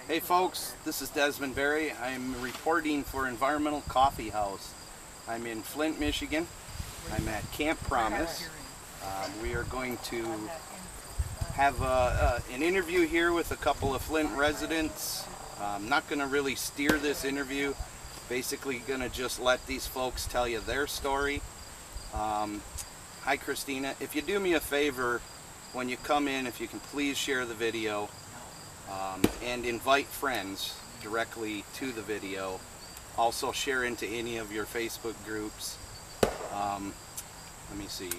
Hey folks, this is Desmond Berry. I'm reporting for Environmental Coffee House. I'm in Flint, Michigan. I'm at Camp Promise. We are going to have an interview here with a couple of Flint residents. I'm not going to really steer this interview. Basically going to just let these folks tell you their story. Hi Christina, if you do me a favor, when you come in, if you can please share the video and invite friends directly to the video. Also share into any of your Facebook groups. Let me see.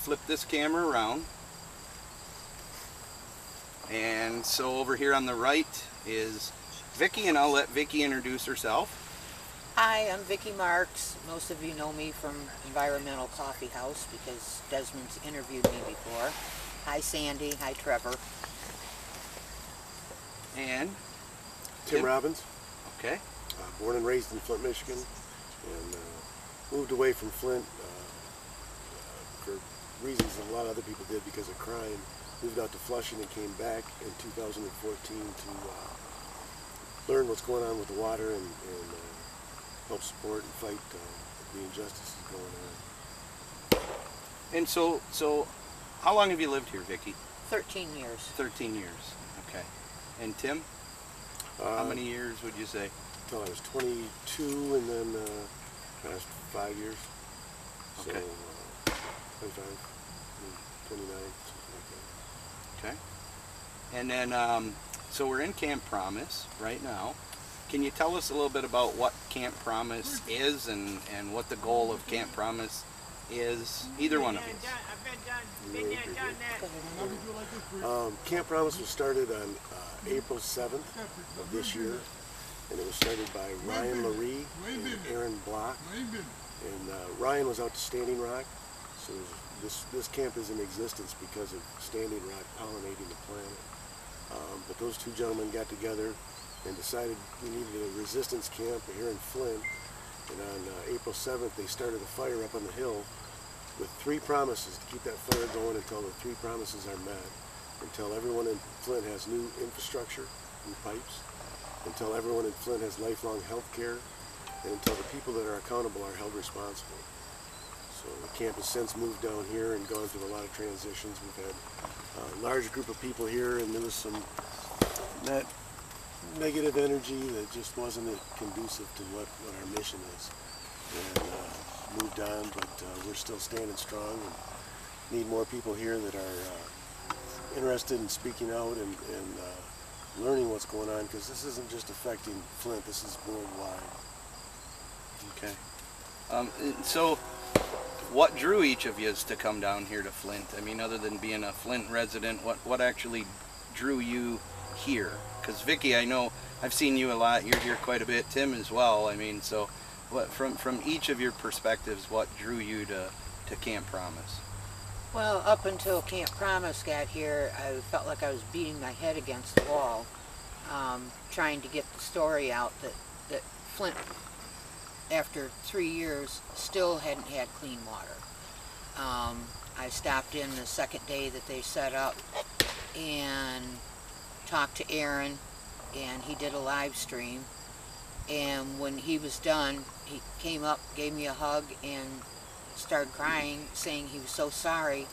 Flip this camera around. And so over here on the right is Vicki, and I'll let Vicki introduce herself. Hi, I'm Vicki Marks. Most of you know me from Environmental Coffee House because Desmond's interviewed me before. Hi Sandy, hi Trevor. And Tim Robbins. Okay. Born and raised in Flint, Michigan, and moved away from Flint for reasons that a lot of other people did because of crime. Moved out to Flushing and came back in 2014 to learn what's going on with the water and help support and fight the injustices going on. And so how long have you lived here, Vicki? 13 years. 13 years. Okay. And Tim? How many years would you say? Until I was 22, and then past 5 years. So, Okay. 25, 29, something like that. Okay. And then, so we're in Camp Promise right now. Can you tell us a little bit about what Camp Promise is and what the goal of Camp Promise is? Either one of you. Camp Promise was started on April 7th of this year, and it was started by Ryan Marie and Aaron Block. And Ryan was out to Standing Rock, so this camp is in existence because of Standing Rock pollinating the planet. But those two gentlemen got together and decided we needed a resistance camp here in Flint. And on April 7th, they started a fire up on the hill with 3 promises to keep that fire going until the 3 promises are met, until everyone in Flint has new infrastructure, new pipes, until everyone in Flint has lifelong health care, and until the people that are accountable are held responsible. So the camp has since moved down here and gone through a lot of transitions. We've had a large group of people here, and there was some negative energy that just wasn't conducive to what our mission is. And moved on, but we're still standing strong and need more people here that are interested in speaking out and learning what's going on, because this isn't just affecting Flint, this is worldwide. Okay. So what drew each of you to come down here to Flint? I mean, other than being a Flint resident, what actually drew you here? Because Vicki, I know I've seen you a lot. You're here quite a bit. Tim as well. I mean, so what from each of your perspectives, what drew you to Camp Promise? Well, up until Camp Promise got here, I felt like I was beating my head against the wall, trying to get the story out that Flint, after 3 years, still hadn't had clean water. I stopped in the second day that they set up and talked to Aaron, and he did a live stream, and when he was done, he came up, gave me a hug, and started crying, saying he was so sorry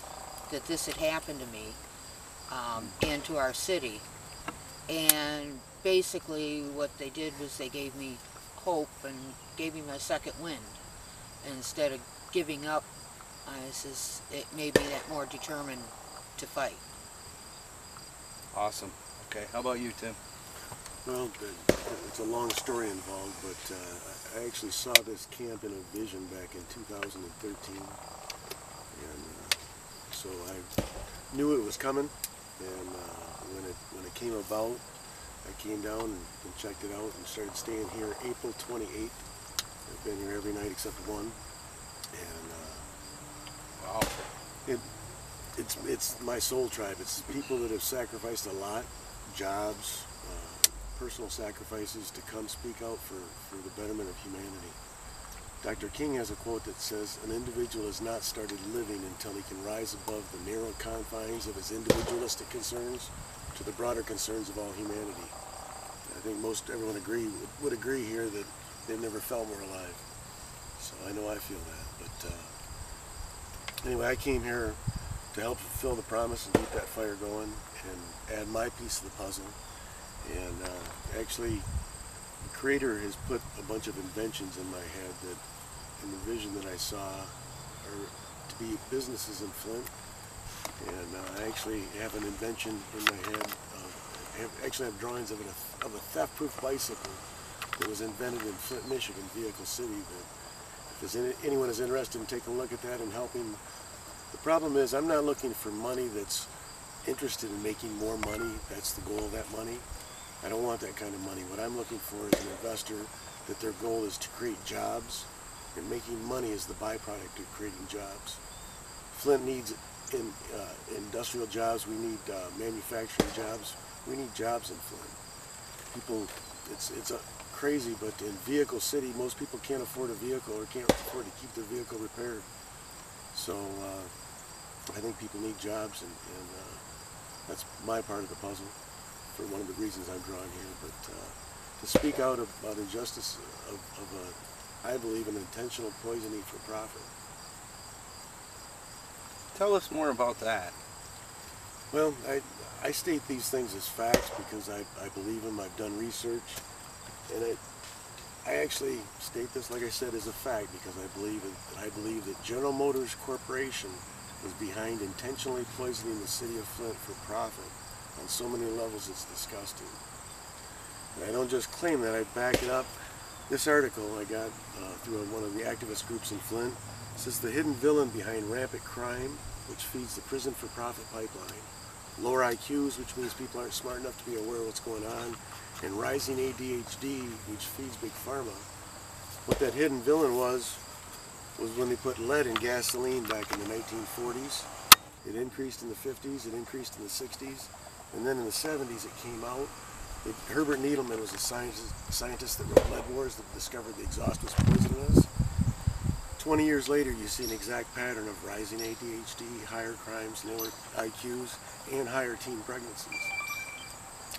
that this had happened to me and to our city. And basically what they did was they gave me hope and gave me my second wind. And instead of giving up, it made me that more determined to fight. Awesome. Okay, how about you, Tim? Well, it's a long story involved, but I actually saw this camp in a vision back in 2013, and so I knew it was coming, and when it came about, I came down and checked it out and started staying here April 28th. I've been here every night except one, and Wow. It's my soul tribe. It's people that have sacrificed a lot, jobs, personal sacrifices to come speak out for the betterment of humanity. Dr. King has a quote that says, "An individual has not started living until he can rise above the narrow confines of his individualistic concerns to the broader concerns of all humanity." I think everyone would agree here that they've never felt more alive. So I know I feel that. But anyway, I came here to help fulfill the promise and keep that fire going and add my piece of the puzzle. And actually, the Creator has put a bunch of inventions in my head that, in the vision that I saw, are to be businesses in Flint. And I actually have an invention in my head. I actually have drawings of a theft-proof bicycle that was invented in Flint, Michigan, Vehicle City. That if anyone is interested in taking a look at that and helping, the problem is I'm not looking for money that's interested in making more money. That's the goal of that money. I don't want that kind of money. What I'm looking for is an investor that their goal is to create jobs, and making money is the byproduct of creating jobs. Flint needs industrial jobs. We need manufacturing jobs. We need jobs in Flint. People, it's crazy, but in Vehicle City, most people can't afford a vehicle or can't afford to keep their vehicle repaired. So I think people need jobs, and that's my part of the puzzle for one of the reasons I'm drawing here. But to speak out about injustice I believe, an intentional poisoning for profit. Tell us more about that. Well, I state these things as facts because I believe them. I've done research, and I actually state this, like I said, as a fact because I believe that General Motors Corporation is behind intentionally poisoning the city of Flint for profit on so many levels it's disgusting. And I don't just claim that, I back it up. This article I got through one of the activist groups in Flint. It says the hidden villain behind rampant crime, which feeds the prison for profit pipeline, lower IQs, which means people aren't smart enough to be aware of what's going on, and rising ADHD, which feeds Big Pharma. What that hidden villain was when they put lead in gasoline back in the 1940s. It increased in the 50s, it increased in the 60s, and then in the 70s it came out. Herbert Needleman was a scientist that wrote Lead Wars that discovered the exhaust was poisonous. 20 years later, you see an exact pattern of rising ADHD, higher crimes, lower IQs, and higher teen pregnancies.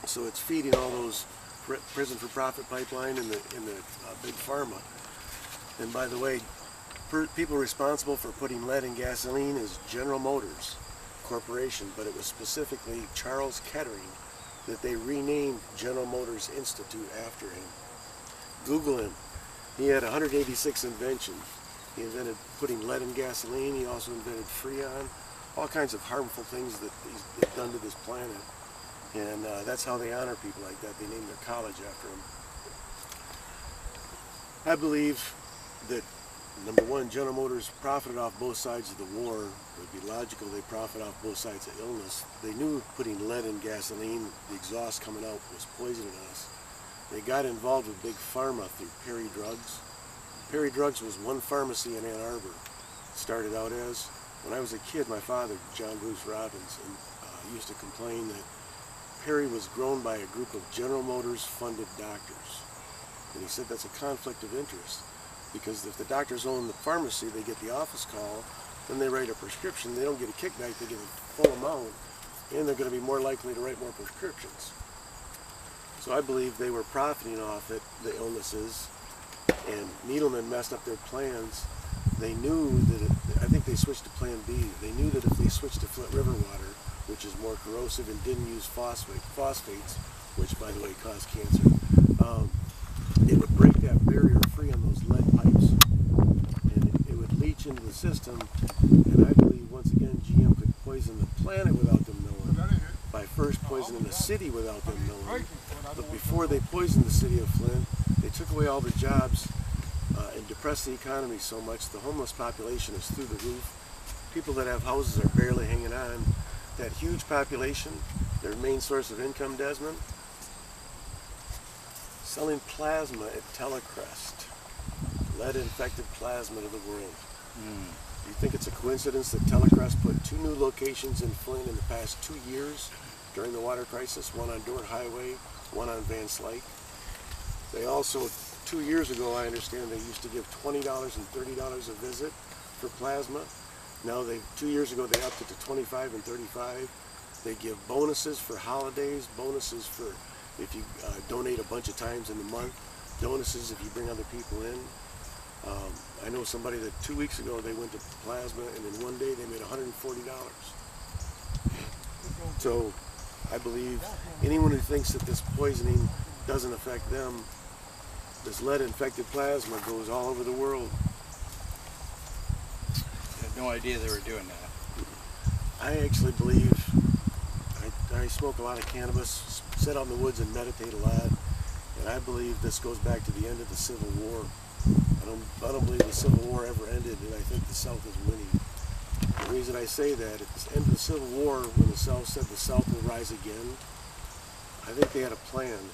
So it's feeding all those prison for profit pipeline in the Big Pharma. And by the way, people responsible for putting lead in gasoline is General Motors Corporation, but it was specifically Charles Kettering that they renamed General Motors Institute after him. Google him. He had 186 inventions. He invented putting lead in gasoline. He also invented Freon, all kinds of harmful things that he's done to this planet. And that's how they honor people like that. They name their college after him. I believe that, number one, General Motors profited off both sides of the war. It would be logical they profit off both sides of illness. They knew putting lead in gasoline, the exhaust coming out, was poisoning us. They got involved with Big Pharma through Perry Drugs. Perry Drugs was one pharmacy in Ann Arbor. It started out as, when I was a kid, my father, John Bruce Robbins, used to complain that Perry was grown by a group of General Motors funded doctors. And he said that's a conflict of interest. Because if the doctors own the pharmacy, they get the office call, then they write a prescription. They don't get a kickback, they get a full amount, and they're going to be more likely to write more prescriptions. So I believe they were profiting off it, the illnesses, and Needleman messed up their plans. They knew that, I think they switched to Plan B. They knew that if they switched to Flint River water, which is more corrosive and didn't use phosphates, which by the way cause cancer, it would break that barrier free on those lead pipes, and it would leach into the system. And I believe once again GM could poison the planet without them knowing, by first poisoning the city without them knowing. But before they poisoned the city of Flint, they took away all the jobs and depressed the economy so much the homeless population is through the roof. People that have houses are barely hanging on. That huge population, their main source of income, Desmond, selling plasma at Telecrest, lead-infected plasma to the world. Do you think it's a coincidence that Telecrest put 2 new locations in Flint in the past 2 years during the water crisis, one on Dort Highway, one on Van Slyke? They also, 2 years ago, I understand they used to give $20 and $30 a visit for plasma. Now, 2 years ago, they upped it to $25 and $35. They give bonuses for holidays, bonuses for if you donate a bunch of times in the month, bonuses if you bring other people in. I know somebody that 2 weeks ago they went to plasma, and in one day they made $140. So I believe anyone who thinks that this poisoning doesn't affect them, this lead-infected plasma goes all over the world. I had no idea they were doing that. I actually believe, I smoke a lot of cannabis, sit out in the woods and meditate a lot, and I believe this goes back to the end of the Civil War. I don't believe the Civil War ever ended, and I think the South is winning. The reason I say that, at the end of the Civil War, when the South said the South will rise again, I think they had a plan.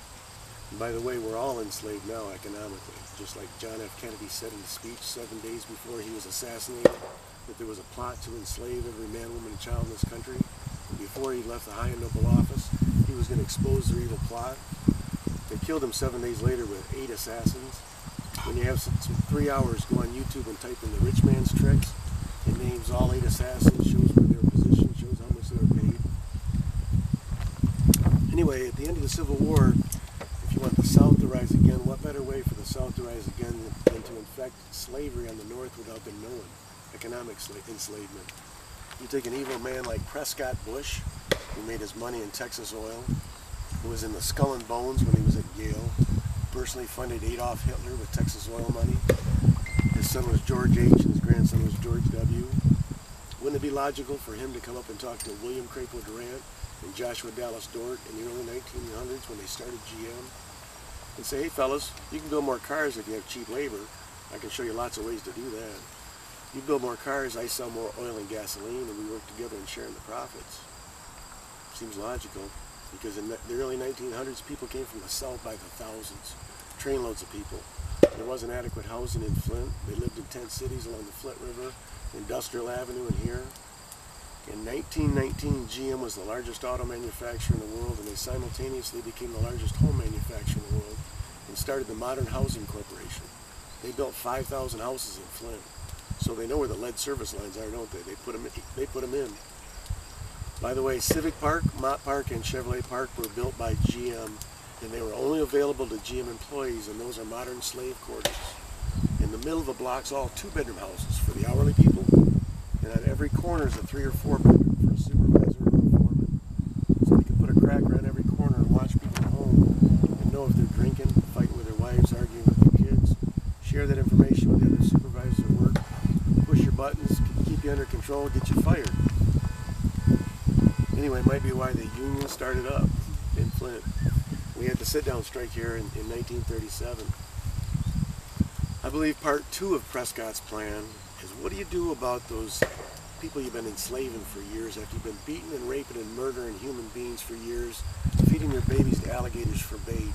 And by the way, we're all enslaved now economically. Just like John F. Kennedy said in his speech 7 days before he was assassinated, that there was a plot to enslave every man, woman, and child in this country. And before he left the high and noble office, he was going to expose their evil plot. They killed him 7 days later with 8 assassins. When you have some 3 hours, go on YouTube and type in the rich man's tricks. It names all 8 assassins, shows where they were positioned, shows how much they were paid. Anyway, at the end of the Civil War, if you want the South to rise again, what better way for the South to rise again than to infect slavery on the North without them knowing? Economic enslavement. You take an evil man like Prescott Bush, who made his money in Texas oil, who was in the Skull and Bones when he was at Yale, personally funded Adolf Hitler with Texas oil money. His son was George H. and his grandson was George W. Wouldn't it be logical for him to come up and talk to William Crapo Durant and Joshua Dallas Dort in the early 1900s when they started GM and say, hey fellas, you can build more cars if you have cheap labor. I can show you lots of ways to do that. You build more cars, I sell more oil and gasoline, and we work together in sharing the profits. Seems logical, because in the early 1900s, people came from the South by the thousands, trainloads of people. There wasn't adequate housing in Flint. They lived in tent cities along the Flint River, Industrial Avenue, and here. In 1919, GM was the largest auto manufacturer in the world, and they simultaneously became the largest home manufacturer in the world and started the Modern Housing Corporation. They built 5,000 houses in Flint. So they know where the lead service lines are, don't they? They put them in. By the way, Civic Park, Mott Park, and Chevrolet Park were built by GM, and they were only available to GM employees, and those are modern slave quarters. In the middle of the block's all 2-bedroom houses for the hourly people, and on every corner is a 3 or 4-bedroom for a supervisor or a foreman. So they can put a cracker on every corner and watch people at home and know if they're drinking, fighting with their wives, arguing with their kids, share that information with the other supervisors at work, push your buttons, keep you under control, get you fired. Anyway, it might be why the union started up in Flint. We had the sit-down strike here in 1937. I believe part 2 of Prescott's plan is, what do you do about those people you've been enslaving for years, after you've been beating and raping and murdering human beings for years, feeding their babies to alligators for bait?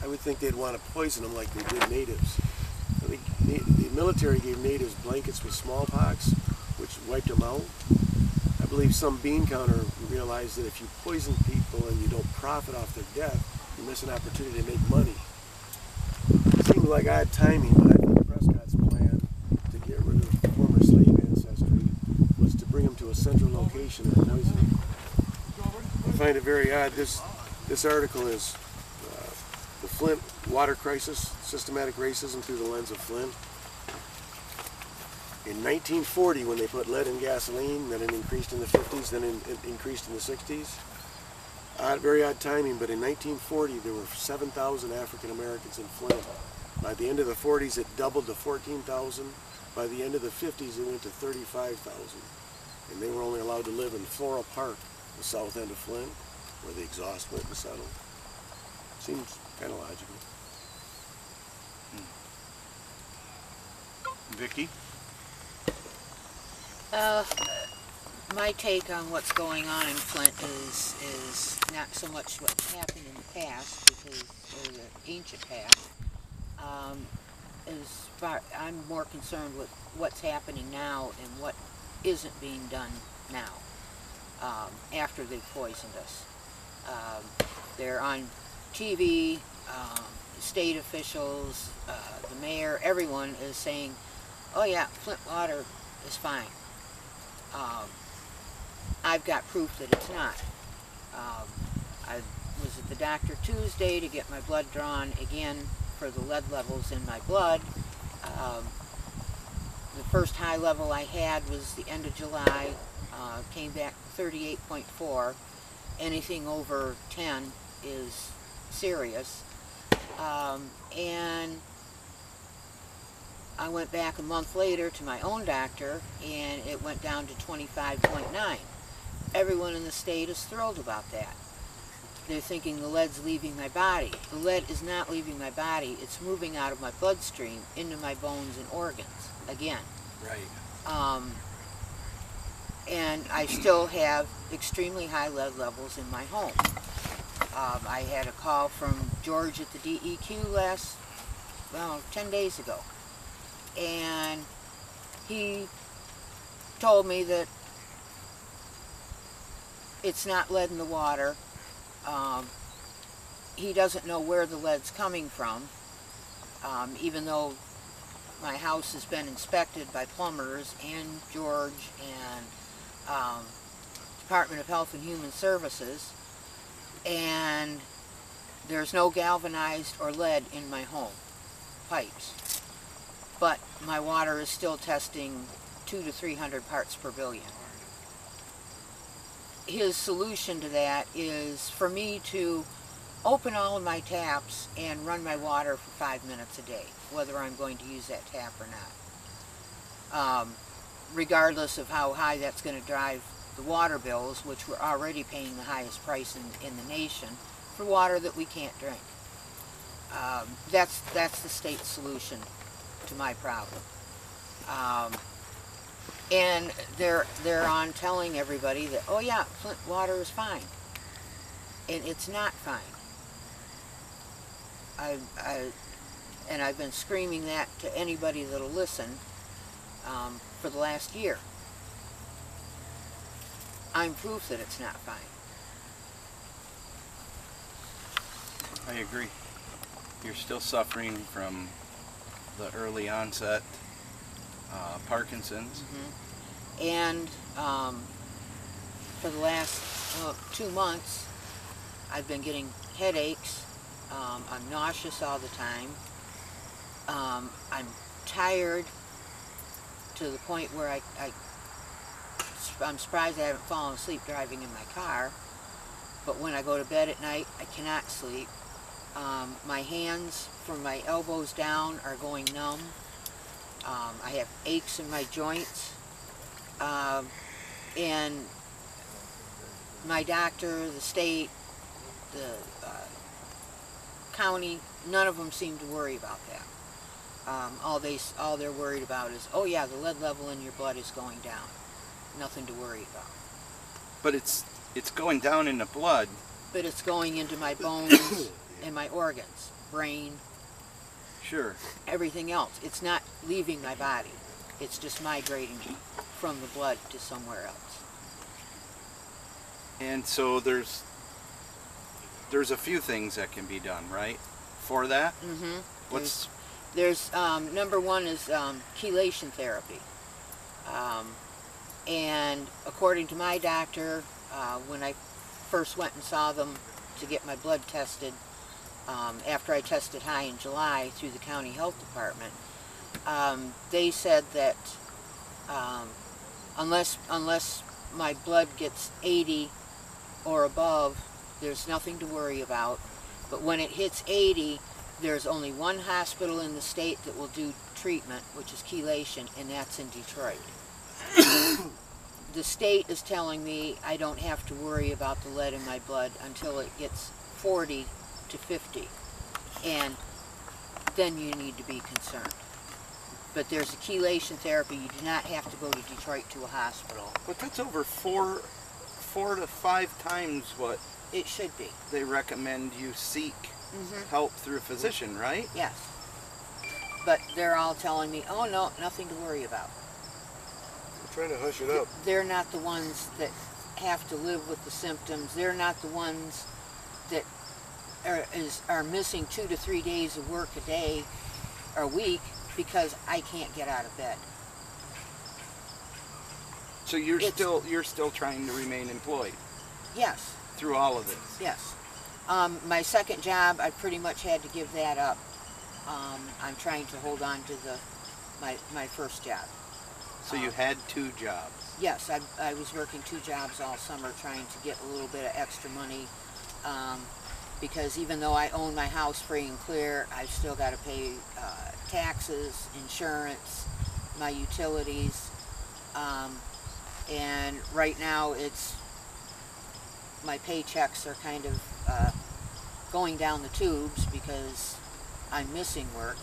I would think they'd want to poison them like they did natives. The military gave natives blankets with smallpox, which wiped them out. I believe some bean counter realized that if you poison people and you don't profit off their death, you miss an opportunity to make money. It seemed like odd timing, but I think Prescott's plan to get rid of former slave ancestry was to bring them to a central location and poison them. I find it very odd. This article is the Flint water crisis, systematic racism through the lens of Flint. In 1940, when they put lead in gasoline, then it increased in the 50s, then it increased in the 60s. Very odd timing, but in 1940, there were 7,000 African Americans in Flint. By the end of the 40s, it doubled to 14,000. By the end of the 50s, it went to 35,000. And they were only allowed to live in Floral Park, the south end of Flint, where the exhaust went and settled. Seems kind of logical. Vicki? My take on what's going on in Flint is not so much what's happened in the past, because or the ancient past. I'm more concerned with what's happening now and what isn't being done now after they've poisoned us. They're on TV, state officials, the mayor, everyone is saying, oh yeah, Flint water is fine. I've got proof that it's not. I've was at the doctor Tuesday to get my blood drawn again for the lead levels in my blood. The first high level I had was the end of July, came back 38.4. Anything over 10 is serious. And I went back a month later to my own doctor, and it went down to 25.9. Everyone in the state is thrilled about that. They're thinking the lead's leaving my body. The lead is not leaving my body. It's moving out of my bloodstream into my bones and organs again. Right. And I still have extremely high lead levels in my home. I had a call from George at the DEQ 10 days ago. And he told me that it's not lead in the water. He doesn't know where the lead's coming from, even though my house has been inspected by plumbers and George and Department of Health and Human Services, and there's no galvanized or lead in my home pipes. But my water is still testing 200 to 300 parts per billion. His solution to that is for me to open all of my taps and run my water for 5 minutes a day, whether I'm going to use that tap or not. Regardless of how high that's going to drive the water bills, which we're already paying the highest price in the nation for water that we can't drink. That's the state's solution to my problem. And they're on telling everybody that, oh yeah, Flint water is fine. And it's not fine. And I've been screaming that to anybody that'll listen for the last year. I'm proof that it's not fine. I agree. You're still suffering from the early onset Parkinson's. Mm-hmm. And for the last 2 months, I've been getting headaches. I'm nauseous all the time. I'm tired to the point where I'm surprised I haven't fallen asleep driving in my car. But when I go to bed at night, I cannot sleep. My hands from my elbows down are going numb. I have aches in my joints. And my doctor, the state, the county, none of them seem to worry about that. All they're worried about is, oh yeah, the lead level in your blood is going down. Nothing to worry about. But it's going down in the blood. But it's going into my bones and my organs, brain, Sure. everything else. It's not leaving my body. It's just migrating from the blood to somewhere else. And so there's a few things that can be done, right? For that? Mm-hmm. What's... There's number one is chelation therapy. And according to my doctor, when I first went and saw them to get my blood tested, after I tested high in July through the county health department, they said that unless my blood gets 80 or above, there's nothing to worry about. But when it hits 80, there's only one hospital in the state that will do treatment, which is chelation, and that's in Detroit. The state is telling me I don't have to worry about the lead in my blood until it gets 40 to 50, and then you need to be concerned. But there's a chelation therapy. You do not have to go to Detroit to a hospital. But that's over four to five times what It should be. they recommend you seek help through a physician, right? Yes. But they're all telling me, oh no, nothing to worry about. Trying to hush it up. They're not the ones that have to live with the symptoms. They're not the ones that are missing 2 to 3 days of work a day or a week because I can't get out of bed. So you're still trying to remain employed Yes, through all of this. yes. My second job, I pretty much had to give that up. I'm trying to hold on to my first job. So you had 2 jobs. Yes, I was working 2 jobs all summer trying to get a little bit of extra money, because even though I own my house free and clear, I've still got to pay taxes, insurance, my utilities, and right now my paychecks are kind of going down the tubes because I'm missing work.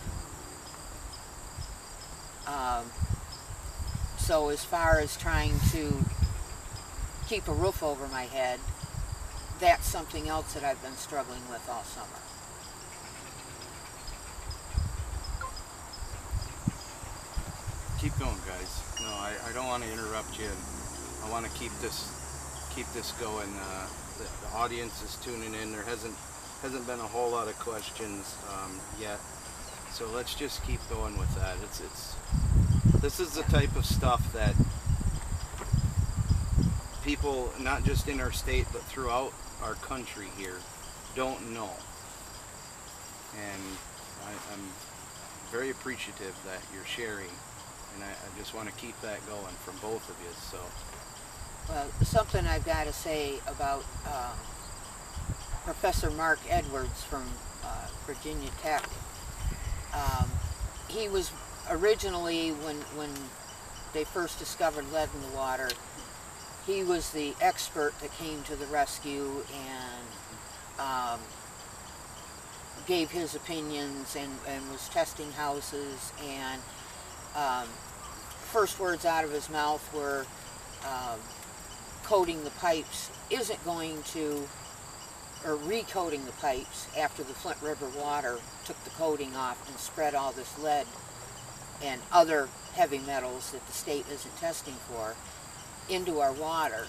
So as far as trying to keep a roof over my head, that's something else that I've been struggling with all summer. Keep going, guys. No, I don't want to interrupt you. I want to keep this going. The audience is tuning in. There hasn't been a whole lot of questions yet, so let's just keep going with that. This is the type of stuff that people, not just in our state but throughout our country here, don't know. And I'm very appreciative that you're sharing, and I just want to keep that going from both of you. So, well, something I've got to say about Professor Mark Edwards from Virginia Tech. He was originally, when they first discovered lead in the water, he was the expert that came to the rescue and gave his opinions and was testing houses, and first words out of his mouth were coating the pipes isn't going to, or recoating the pipes after the Flint River water took the coating off and spread all this lead and other heavy metals that the state isn't testing for into our water.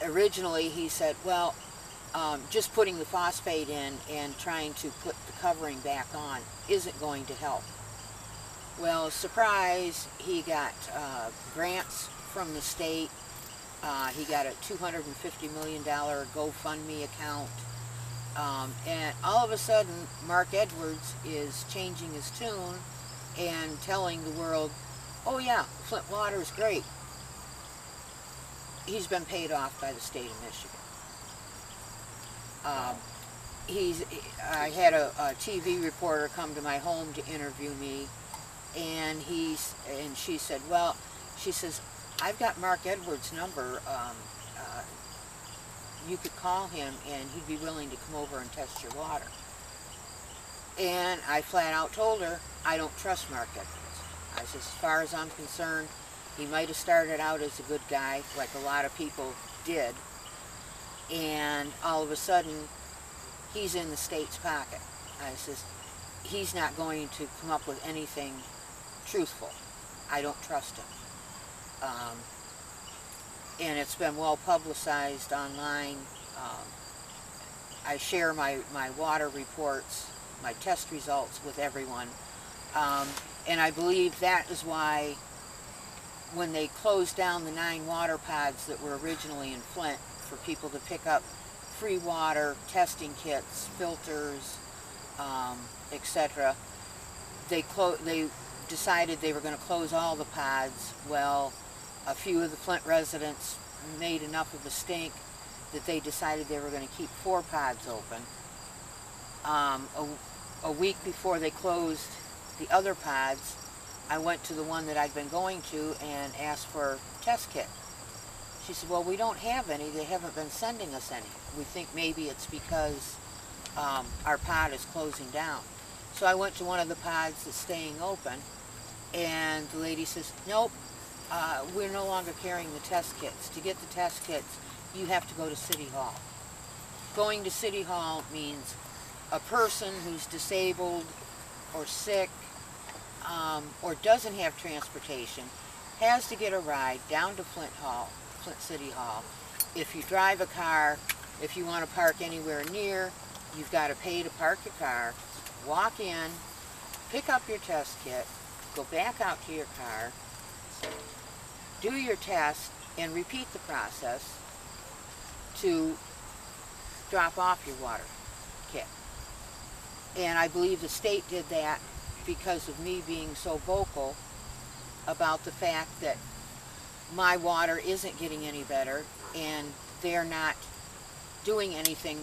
Originally he said, well, just putting the phosphate in and trying to put the covering back on isn't going to help. Well, surprise, he got grants from the state. He got a $250 million GoFundMe account. And all of a sudden, Mark Edwards is changing his tune and telling the world, oh yeah, Flint water is great. He's been paid off by the state of Michigan. I had a TV reporter come to my home to interview me, and she said, well, she says, I've got Mark Edwards' number. You could call him and he'd be willing to come over and test your water. And I flat out told her, I don't trust Mark Edwards. I said, as far as I'm concerned, he might have started out as a good guy, like a lot of people did, and all of a sudden, he's in the state's pocket. I says, he's not going to come up with anything truthful. I don't trust him. And it's been well publicized online. I share my water reports, my test results with everyone. And I believe that is why when they closed down the 9 water pods that were originally in Flint for people to pick up free water, testing kits, filters, etc., they decided they were going to close all the pods. Well, a few of the Flint residents made enough of a stink that they decided they were going to keep 4 pods open. A week before they closed the other pods, I went to the one that I'd been going to and asked for a test kit. She said, well, we don't have any. They haven't been sending us any. We think maybe it's because our pod is closing down. So I went to one of the pods that's staying open, and the lady says, nope, we're no longer carrying the test kits. To get the test kits, you have to go to City Hall. Going to City Hall means a person who's disabled or sick or doesn't have transportation has to get a ride down to Flint City Hall. If you drive a car, if you want to park anywhere near, you've got to pay to park your car, walk in, pick up your test kit, go back out to your car, do your test, and repeat the process to drop off your water kit. And I believe the state did that because of me being so vocal about the fact that my water isn't getting any better and they're not doing anything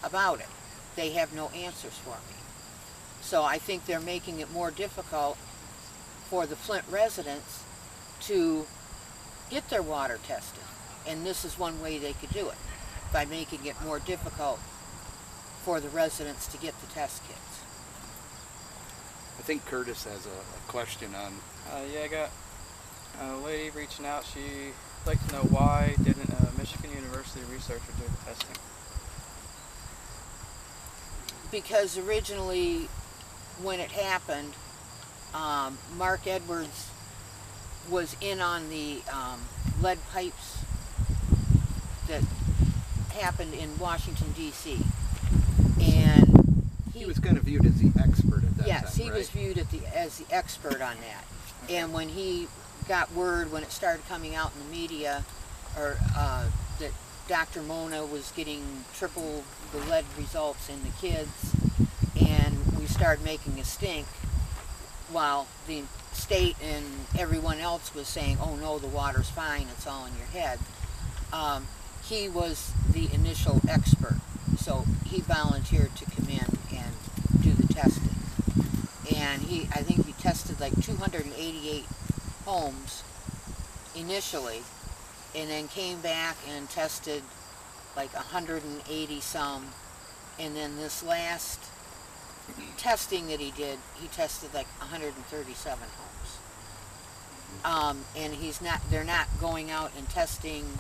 about it. They have no answers for me. So I think they're making it more difficult for the Flint residents to get their water tested. And this is one way they could do it, by making it more difficult for the residents to get the test kits. I think Curtis has a question on. Yeah, I got a lady reaching out. She'd like to know why didn't a Michigan University researcher do the testing? Because originally, when it happened, Mark Edwards was in on the lead pipes that happened in Washington, D.C. And He was kind of viewed as the expert at that time, yes, he right? was viewed as the expert on that. And when he got word, when it started coming out in the media, or that Dr. Mona was getting triple the lead results in the kids, and we started making a stink, while the state and everyone else was saying, oh no, the water's fine, it's all in your head. He was the initial expert, so he volunteered to come in and do the testing. And I think he tested like 288 homes initially, and then came back and tested like 180 some, and then this last testing that he did, he tested like 137 homes. And they're not going out and testing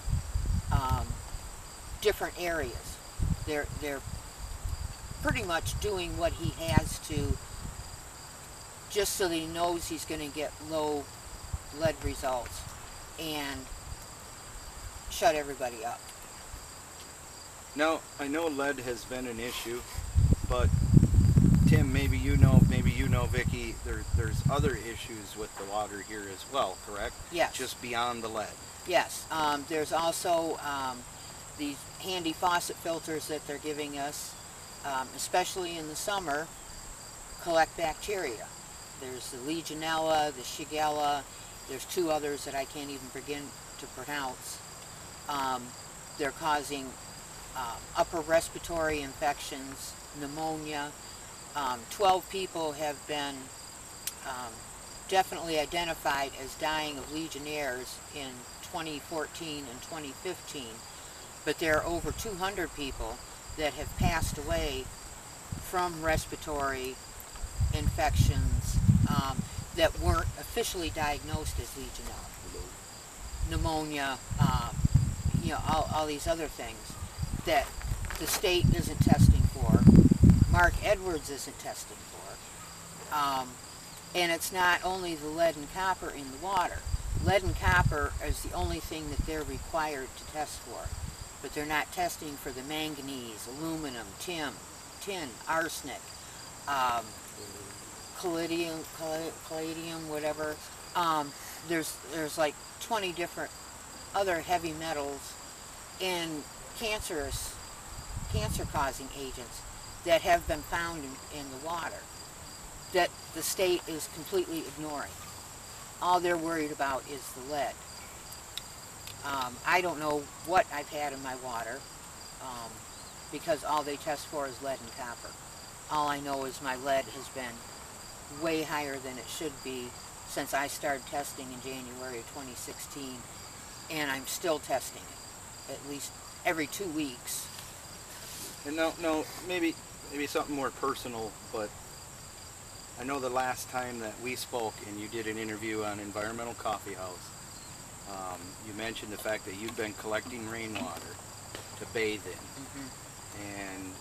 different areas. They're pretty much doing what he has to, just so that he knows he's going to get low lead results and shut everybody up. Now, I know lead has been an issue, but Tim, maybe you know, Vicki, there's other issues with the water here as well, correct? Yes. Just beyond the lead. Yes. There's also these handy faucet filters that they're giving us, especially in the summer, collect bacteria. There's the Legionella, the Shigella, there's two others that I can't even begin to pronounce. They're causing upper respiratory infections, pneumonia. 12 people have been definitely identified as dying of Legionnaires in 2014 and 2015, but there are over 200 people that have passed away from respiratory infections that weren't officially diagnosed as Legionella. Pneumonia, all these other things that the state isn't testing for, Mark Edwards isn't testing for, and it's not only the lead and copper in the water. Lead and copper is the only thing that they're required to test for, but they're not testing for the manganese, aluminum, tin, arsenic, palladium, whatever. There's like 20 different other heavy metals and cancer-causing agents that have been found in the water that the state is completely ignoring. All they're worried about is the lead. I don't know what I've had in my water because all they test for is lead and copper. All I know is my lead has been way higher than it should be since I started testing in January of 2016, and I'm still testing it at least every 2 weeks. And no, maybe something more personal, but I know the last time that we spoke and you did an interview on Environmental Coffee House, you mentioned the fact that you'd been collecting rainwater to bathe in. And